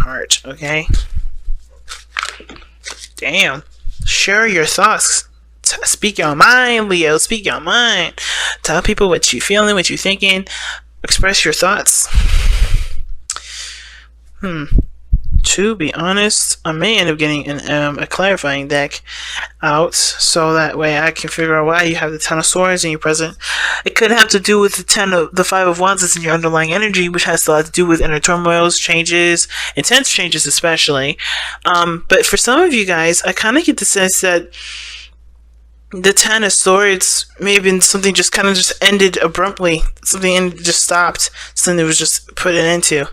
heart, okay? Damn. Share your thoughts. Speak your mind, Leo. Speak your mind. Tell people what you're feeling, what you're thinking. Express your thoughts. To be honest, I may end up getting a clarifying deck out, so that way I can figure out why you have the Ten of Swords in your present. It could have to do with the Five of Wands that's in your underlying energy, which has a lot to do with inner turmoils, changes, intense changes especially. But for some of you guys, I kind of get the sense that the Ten of Swords may have been something just kind of just ended abruptly. Something just stopped. Something that was just put an end to.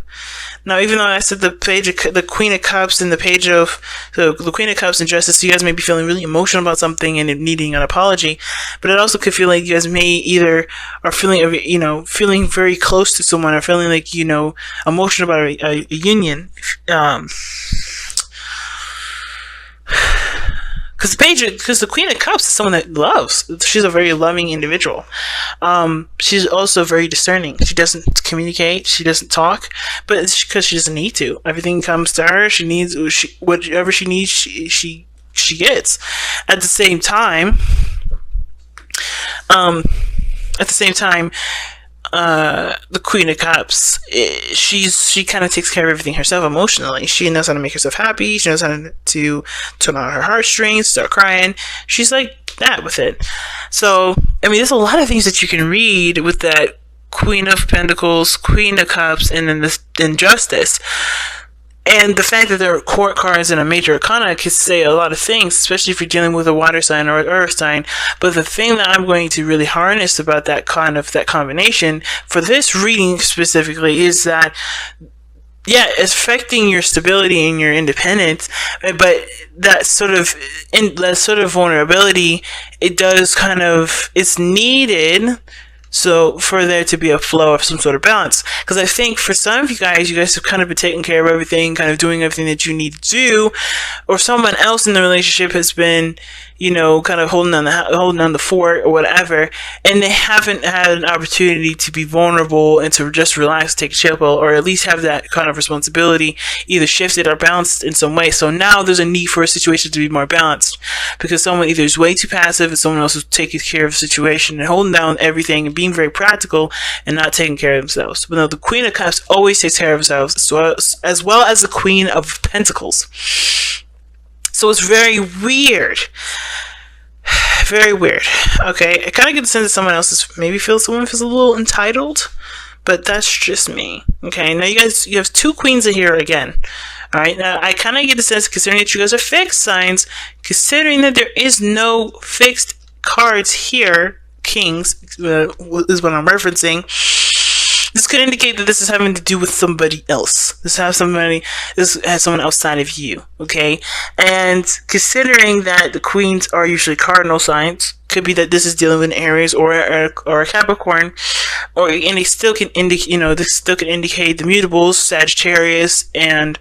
Now, even though I said the Queen of Cups and the page of the Queen of Cups and Justice, so you guys may be feeling really emotional about something and needing an apology, but it also could feel like you guys may either are feeling, feeling very close to someone, or feeling like, emotional about a union. Because the Queen of Cups is someone that loves. She's a very loving individual. She's also very discerning. She doesn't communicate. She doesn't talk, but it's because she doesn't need to. Everything comes to her. Whatever she needs, she gets. At the same time, the Queen of Cups, she kind of takes care of everything herself emotionally. She knows how to make herself happy. She knows how to turn on her heartstrings, start crying. She's like that with it. So, there's a lot of things that you can read with that Queen of Pentacles, Queen of Cups, and then Justice. And the fact that there are court cards and a major arcana could say a lot of things, especially if you're dealing with a water sign or an earth sign. But the thing that I'm going to really harness about that combination for this reading specifically is that, it's affecting your stability and your independence, but that sort of vulnerability, it's needed. So for there to be a flow of some sort of balance. Because I think for some of you guys have kind of been taking care of everything, kind of doing everything that you need to do, or someone else in the relationship has been, kind of holding on the fort or whatever, and they haven't had an opportunity to be vulnerable and to just relax, take a chill pill, or at least have that kind of responsibility either shifted or balanced in some way. So now there's a need for a situation to be more balanced, because someone either is way too passive and someone else is taking care of the situation and holding down everything and being very practical and not taking care of themselves. But no, the Queen of Cups always takes care of themselves, as well as the Queen of Pentacles. So it's very weird. Very weird. Okay, I kind of get the sense that someone feels a little entitled, but that's just me. Okay, now you have two queens in here again. Alright, now I kind of get the sense, considering that you guys are fixed signs, considering that there is no fixed cards here, kings, is what I'm referencing. This could indicate that this is having to do with somebody else. This has someone outside of you, okay? And considering that the queens are usually cardinal signs, could be that this is dealing with an Aries or a Capricorn, and they still can indicate, the mutables, Sagittarius and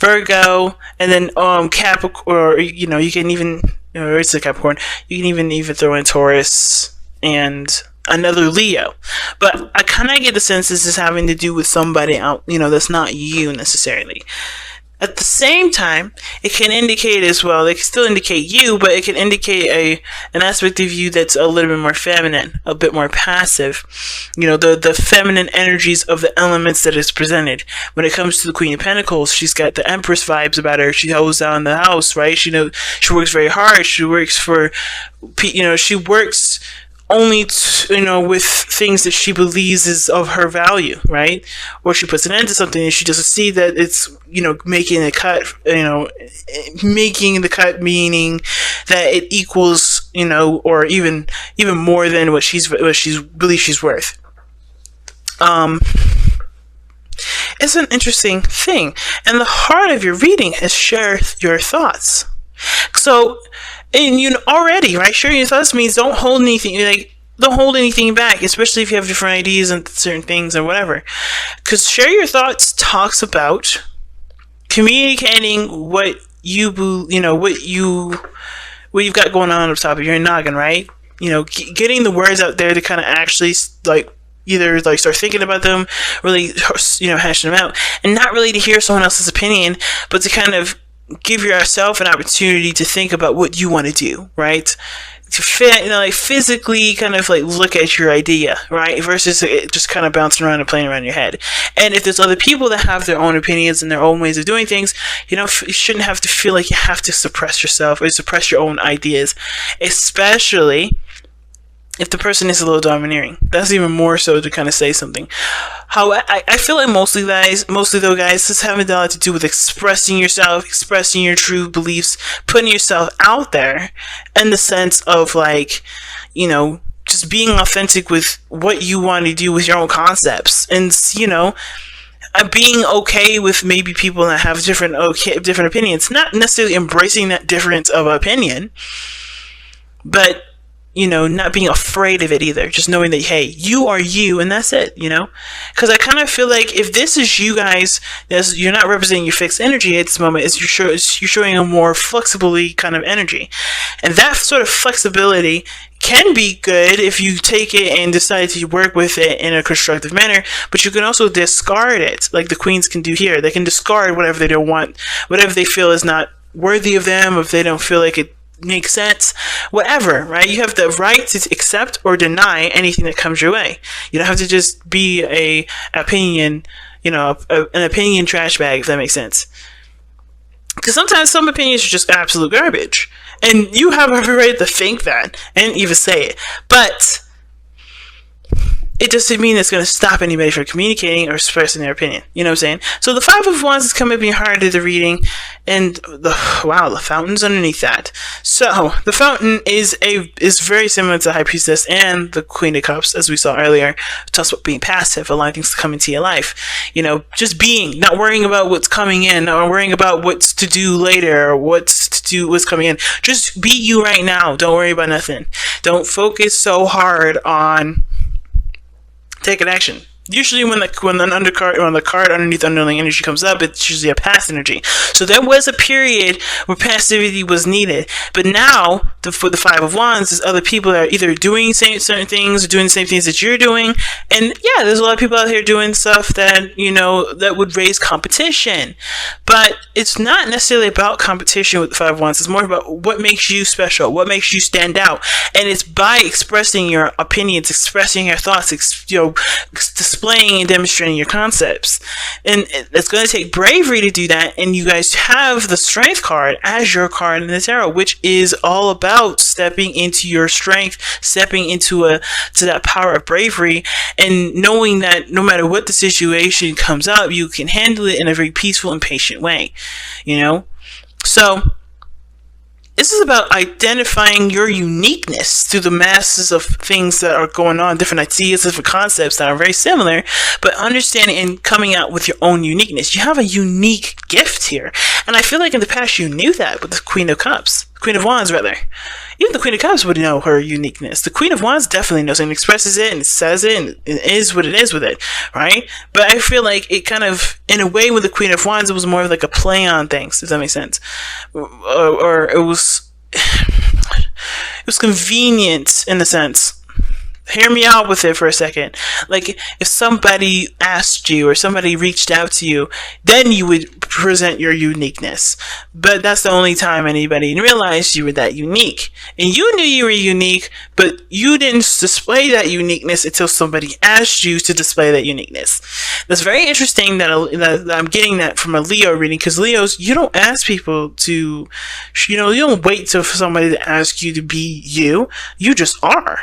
Virgo, and then Capricorn, or you can even, it's a Capricorn, you can even throw in Taurus and another Leo. But I kind of get the sense this is having to do with somebody out, that's not you necessarily. At the same time, it can indicate as well, it can still indicate you, but it can indicate an aspect of you that's a little bit more feminine, a bit more passive. The feminine energies of the elements that is presented. When it comes to the Queen of Pentacles, she's got the Empress vibes about her. She holds down the house, right? She works very hard. She works she works only with things that she believes is of her value, right? Or she puts an end to something and she doesn't see that it's making the cut, meaning that it equals or even more than what she believes she's worth. It's an interesting thing, and the heart of your reading is share your thoughts. So, and already, right? Sharing your thoughts means don't hold anything back, especially if you have different ideas and certain things or whatever. Because share your thoughts talks about communicating what you've got going on top of your noggin, right? getting the words out there to kind of actually like either like start thinking about them, really hashing them out, and not really to hear someone else's opinion, but to kind of give yourself an opportunity to think about what you want to do, right? To physically kind of like look at your idea, right? Versus it just kind of bouncing around and playing around in your head. And if there's other people that have their own opinions and their own ways of doing things, you shouldn't have to feel like you have to suppress yourself or suppress your own ideas, especially if the person is a little domineering. That's even more so to kind of say something. How I feel like mostly though, guys, this having a lot to do with expressing yourself, expressing your true beliefs, putting yourself out there in the sense of like, just being authentic with what you want to do with your own concepts, and being okay with maybe people that have different opinions, not necessarily embracing that difference of opinion, but not being afraid of it either. Just knowing that, hey, you are you, and that's it, Because I kind of feel like if this is you guys, you're not representing your fixed energy at this moment. You're showing a more flexibly kind of energy, and that sort of flexibility can be good if you take it and decide to work with it in a constructive manner. But you can also discard it, like the queens can do here. They can discard whatever they don't want, whatever they feel is not worthy of them, if they don't feel like it makes sense, whatever, right? You have the right to accept or deny anything that comes your way. You don't have to just be an opinion trash bag, if that makes sense. Because sometimes some opinions are just absolute garbage, and you have every right to think that and even say it, but it doesn't mean it's going to stop anybody from communicating or expressing their opinion. You know what I'm saying? So the Five of Wands is coming being hard to the reading, and the fountain's underneath that. So the fountain is very similar to the High Priestess and the Queen of Cups, as we saw earlier. It talks about being passive, allowing things to come into your life. Just being, not worrying about what's coming in, not worrying about what's to do later or what's coming in. Just be you right now. Don't worry about nothing. Don't focus so hard on taking action. Usually when the card underneath underlying energy comes up, it's usually a past energy. So there was a period where passivity was needed. But now, for the Five of Wands, there's other people that are either doing certain things or doing the same things that you're doing. And yeah, there's a lot of people out here doing stuff that, that would raise competition. But it's not necessarily about competition with the Five of Wands. It's more about what makes you special, what makes you stand out. And it's by expressing your opinions, expressing your thoughts, displaying and demonstrating your concepts. And it's going to take bravery to do that, and you guys have the Strength card as your card in the tarot, which is all about stepping into your strength, stepping into to that power of bravery, and knowing that no matter what the situation comes up, you can handle it in a very peaceful and patient way. So this is about identifying your uniqueness through the masses of things that are going on, different ideas, different concepts that are very similar, but understanding and coming out with your own uniqueness. You have a unique gift here. And I feel like in the past you knew that with the Queen of Wands, rather. Even the Queen of Cups would know her uniqueness. The Queen of Wands definitely knows and expresses it and says it and it is what it is with it, right? But I feel like it kind of, in a way with the Queen of Wands, it was more of like a play on things, if that makes sense. Or it was convenient in a sense. Hear me out with it for a second. Like, if somebody asked you or somebody reached out to you, then you would present your uniqueness. But that's the only time anybody realized you were that unique. And you knew you were unique, but you didn't display that uniqueness until somebody asked you to display that uniqueness. That's very interesting that I'm getting that from a Leo reading, because Leos, you don't ask people to, you don't wait for somebody to ask you to be you. You just are.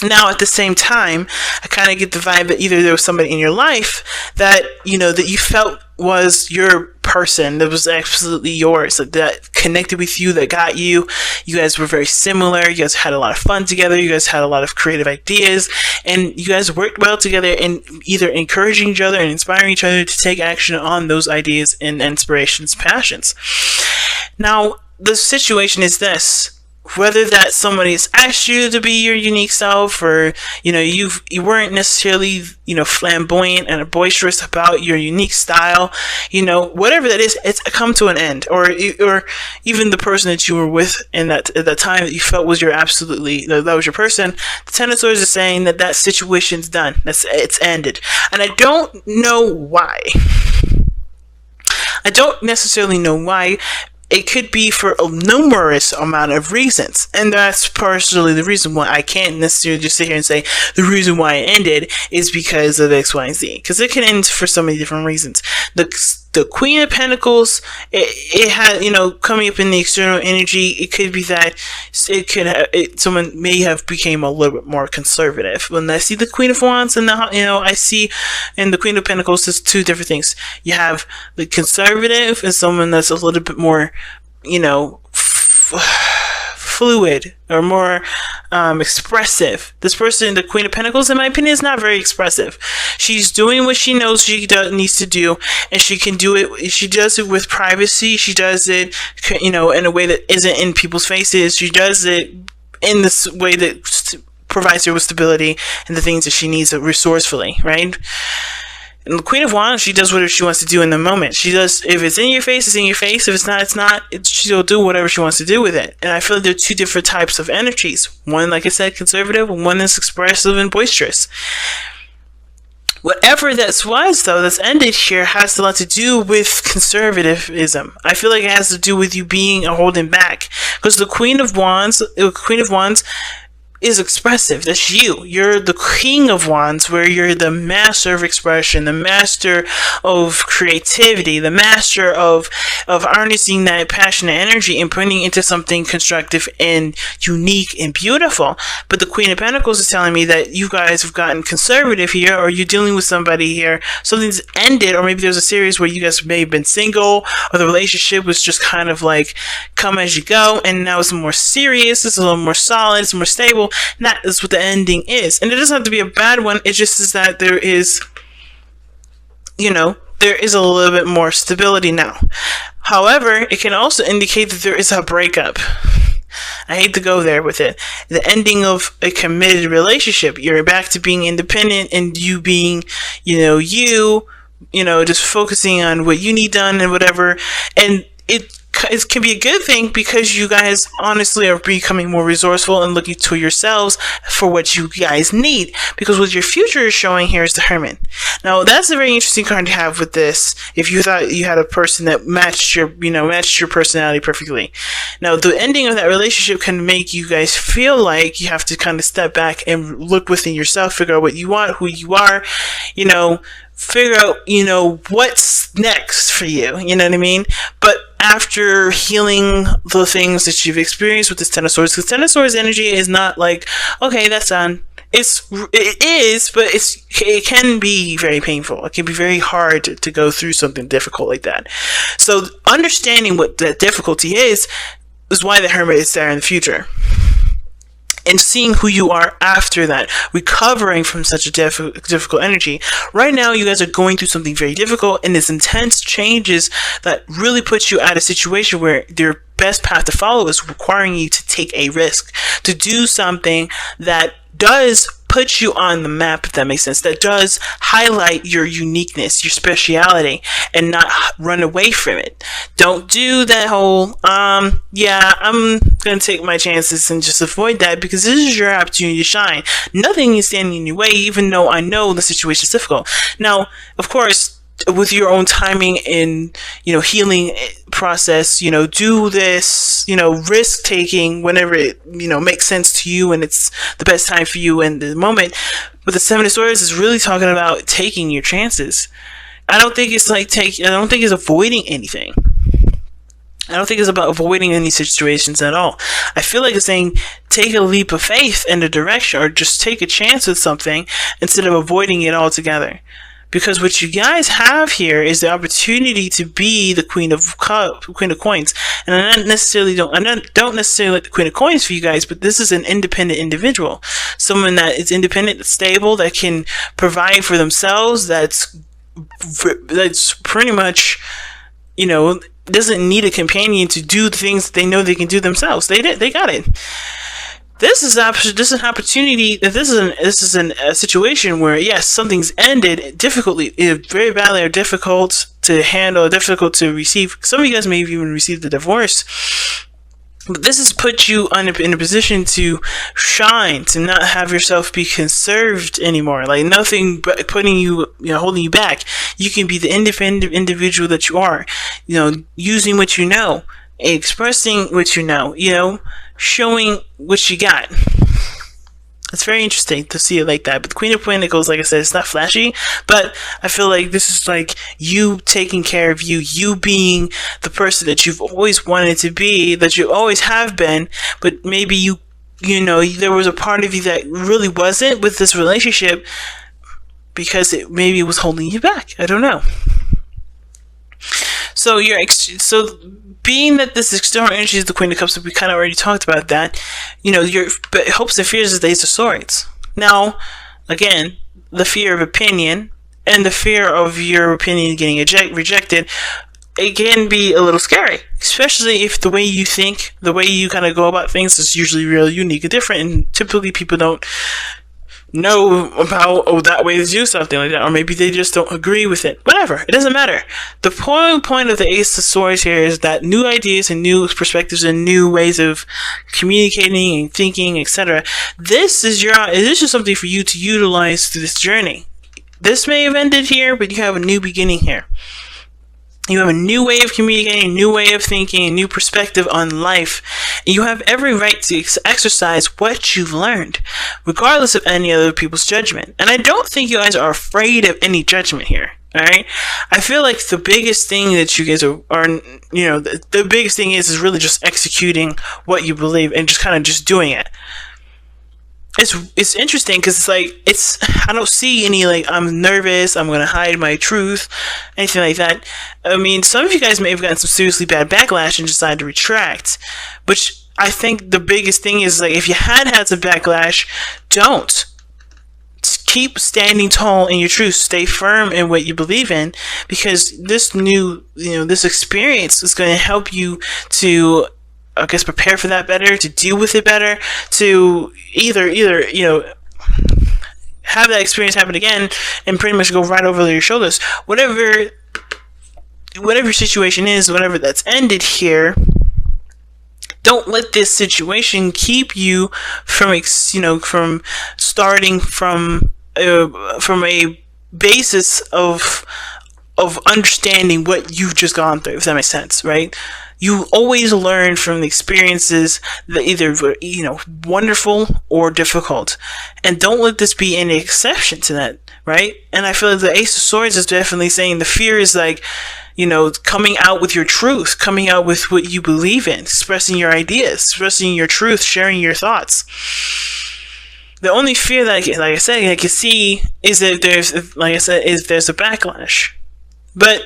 Now, at the same time, I kind of get the vibe that either there was somebody in your life that, that you felt was your person, that was absolutely yours, that connected with you, that got you. You guys were very similar. You guys had a lot of fun together. You guys had a lot of creative ideas, and you guys worked well together in either encouraging each other and inspiring each other to take action on those ideas and inspirations, passions. Now, the situation is this. whether that somebody's asked you to be your unique self, or you weren't necessarily flamboyant and boisterous about your unique style, whatever that is, it's come to an end. Or even the person that you were with in at that time that you felt was that was your person. The Ten of Swords is saying that situation's done. It's ended, and I don't know why. I don't necessarily know why. It could be for a numerous amount of reasons, and that's partially the reason why I can't necessarily just sit here and say the reason why it ended is because of X, Y, and Z, because it can end for so many different reasons. The Queen of Pentacles, it had, coming up in the external energy, it could be that someone may have became a little bit more conservative. When I see the Queen of Wands and I see in the Queen of Pentacles, there's two different things. You have the conservative and someone that's a little bit more, fluid or more expressive. This person, the Queen of Pentacles, in my opinion, is not very expressive. She's doing what she knows she needs to do, and she can do it. She does it with privacy. She does it, in a way that isn't in people's faces. She does it in this way that provides her with stability and the things that she needs resourcefully, right? And the Queen of Wands, she does whatever she wants to do in the moment. She does, if it's in your face, it's in your face. If it's not, it's not. She'll do whatever she wants to do with it. And I feel like there are two different types of energies. One, like I said, conservative, and one is expressive and boisterous. Whatever that was, though, that's ended here has a lot to do with conservatism. I feel like it has to do with you being a holding back. Because the Queen of Wands is expressive. That's you. You're the King of Wands, where you're the master of expression, the master of creativity, the master of harnessing that passionate energy and putting it into something constructive and unique and beautiful. But the Queen of Pentacles is telling me that you guys have gotten conservative here, or you're dealing with somebody here, something's ended, or maybe there's a series where you guys may have been single, or the relationship was just kind of like come as you go, and now it's more serious, it's a little more solid, it's more stable. And that is what the ending is. And it doesn't have to be a bad one. It just is that there is, there is a little bit more stability now. However, it can also indicate that there is a breakup. I hate to go there with it. The ending of a committed relationship. You're back to being independent, and you being, just focusing on what you need done and whatever. And it can be a good thing, because you guys honestly are becoming more resourceful and looking to yourselves for what you guys need. Because what your future is showing here is the Hermit. Now, that's a very interesting card to have with this. If you thought you had a person that matched your personality perfectly. Now, the ending of that relationship can make you guys feel like you have to kind of step back and look within yourself, figure out what you want, who you are, figure out, what's next for you, you know what I mean? But after healing the things that you've experienced with this Ten of Swords, because Ten of Swords energy is not like, okay, that's done. It is, but it can be very painful. It can be very hard to go through something difficult like that. So understanding what that difficulty is why the Hermit is there in the future. And seeing who you are after that, recovering from such a difficult energy. Right now, you guys are going through something very difficult, and this intense changes that really puts you at a situation where your best path to follow is requiring you to take a risk, to do something that does put you on the map, if that makes sense, that does highlight your uniqueness, your speciality, and not run away from it. Don't do that whole, I'm gonna take my chances and just avoid that, because this is your opportunity to shine. Nothing is standing in your way, even though I know the situation is difficult. Now, of course, with your own timing and healing process, do this, risk taking whenever it makes sense to you and it's the best time for you in the moment. But the Seven of Swords is really talking about taking your chances. I don't think it's avoiding anything. I don't think it's about avoiding any situations at all. I feel like it's saying take a leap of faith in the direction, or just take a chance with something instead of avoiding it altogether. Because what you guys have here is the opportunity to be the Queen of Coins, and I don't necessarily like the Queen of Coins for you guys, but this is an independent individual, someone that is independent, stable, that can provide for themselves. That's pretty much, doesn't need a companion to do the things that they know they can do themselves. They got it. This is an opportunity. This is a situation where, yes, something's ended difficultly, very badly, or difficult to handle, difficult to receive. Some of you guys may have even received a divorce. But this has put you in a position to shine, to not have yourself be conserved anymore. Like nothing but putting you, holding you back. You can be the independent individual that you are. Using what you know, expressing what you know, showing what you got. It's very interesting to see it like that. But the Queen of Pentacles, like I said, it's not flashy, but I feel like this is like you taking care of you being the person that you've always wanted to be, that you always have been, but maybe there was a part of you that really wasn't with this relationship because maybe it was holding you back. I don't know. So being that this external energy is the Queen of Cups, we kind of already talked about that. Your hopes and fears is the Ace of Swords. Now, again, the fear of opinion and the fear of your opinion getting rejected, it can be a little scary, especially if the way you think, the way you kind of go about things is usually real unique and different, and typically people don't know about that way to do something like that, or maybe they just don't agree with it. Whatever, it doesn't matter. The point of the Ace of Swords here is that new ideas and new perspectives and new ways of communicating and thinking, etc. This is just something for you to utilize through this journey. This may have ended here, but you have a new beginning here. You have a new way of communicating, a new way of thinking, a new perspective on life. And you have every right to exercise what you've learned, regardless of any other people's judgment. And I don't think you guys are afraid of any judgment here. Alright? I feel like the biggest thing that you guys are the biggest thing is really just executing what you believe and just kind of just doing it. It's interesting because I don't see any I'm nervous, I'm gonna hide my truth, anything like that. I mean, some of you guys may have gotten some seriously bad backlash and decided to retract, which I think the biggest thing is if you had some backlash, don't. Keep standing tall in your truth. Stay firm in what you believe in, because this this experience is going to help you to, I guess, prepare for that better, to deal with it better, to either have that experience happen again and pretty much go right over your shoulders. Whatever your situation is, whatever that's ended here, don't let this situation keep you from starting from a basis of understanding what you've just gone through, if that makes sense, right? You always learn from the experiences that either wonderful or difficult, and don't let this be any exception to that, right? And I feel like the Ace of Swords is definitely saying the fear is coming out with your truth, coming out with what you believe in, expressing your ideas, expressing your truth, sharing your thoughts. The only fear that I can see is that there's a backlash, but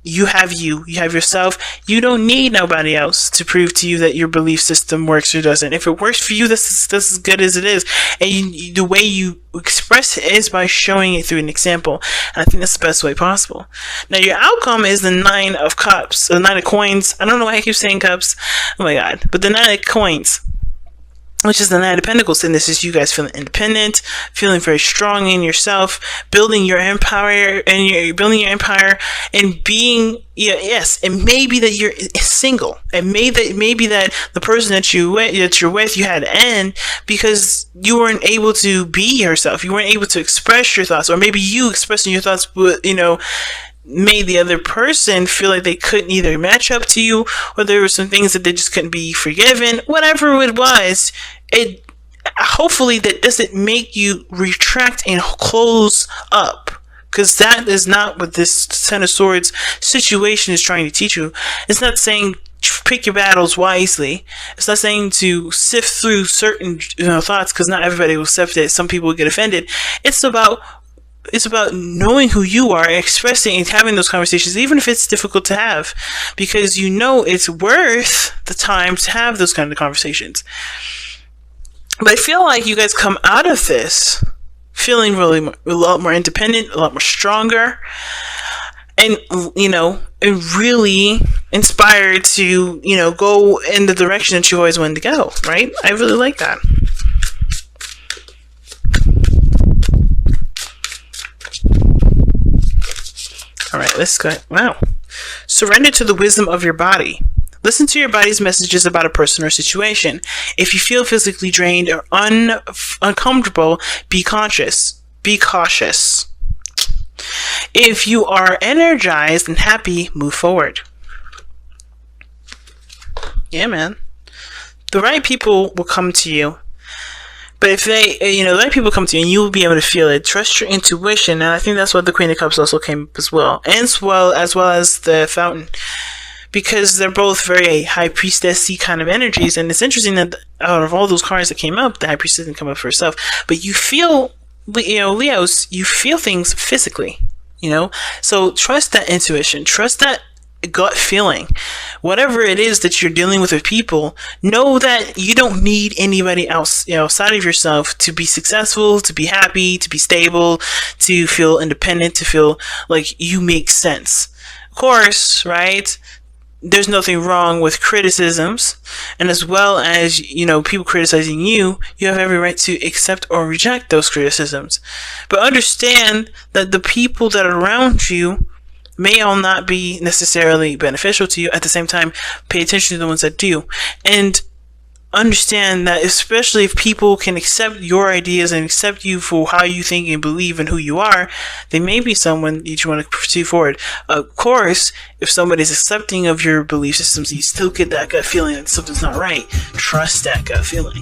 you have yourself. You don't need nobody else to prove to you that your belief system works or doesn't. If it works for you, this is as good as it is. And the way you express it is by showing it through an example. And I think that's the best way possible. Now, your outcome is the 9 of Cups, the 9 of Coins. I don't know why I keep saying cups. Oh my god. But the 9 of Coins, which is the 9 of Pentacles, and this is you guys feeling independent, feeling very strong in yourself, building your empire, and being, and maybe that you're single, and maybe that the person that you're with, you had to end because you weren't able to be yourself, you weren't able to express your thoughts, or maybe you expressing your thoughts, made the other person feel like they couldn't either match up to you, or there were some things that they just couldn't be forgiven. Whatever it was, it hopefully that doesn't make you retract and close up, because that is not what this Ten of Swords situation is trying to teach you. It's not saying pick your battles wisely. It's not saying to sift through certain thoughts, because not everybody will sift it. Some people will get offended. It's about knowing who you are, expressing and having those conversations, even if it's difficult to have, because it's worth the time to have those kind of conversations. But I feel like you guys come out of this feeling really a lot more independent, a lot more stronger, and really inspired to go in the direction that you always wanted to go, right? I really like that. All right, let's go. Wow. Surrender to the wisdom of your body. Listen to your body's messages about a person or situation. If you feel physically drained or uncomfortable, be conscious. Be cautious. If you are energized and happy, move forward. Yeah, man. The right people will come to you. But if they, the right people come to you and you will be able to feel it. Trust your intuition. And I think that's what the Queen of Cups also came up as well. And as well as the Fountain. Because they're both very high priestess-y kind of energies. And it's interesting that out of all those cards that came up, the high priestess didn't come up for herself. But you feel, Leos, you feel things physically. So trust that intuition. Trust that gut feeling. Whatever it is that you're dealing with people, know that you don't need anybody else outside of yourself to be successful, to be happy, to be stable, to feel independent, to feel like you make sense. Of course, right? There's nothing wrong with criticisms, and as well as people criticizing you, you have every right to accept or reject those criticisms. But understand that the people that are around you may all not be necessarily beneficial to you. At the same time, pay attention to the ones that do, and understand that especially if people can accept your ideas and accept you for how you think and believe and who you are, they may be someone that you want to pursue forward. Of course, if somebody's accepting of your belief systems, you still get that gut feeling that something's not right. Trust that gut feeling.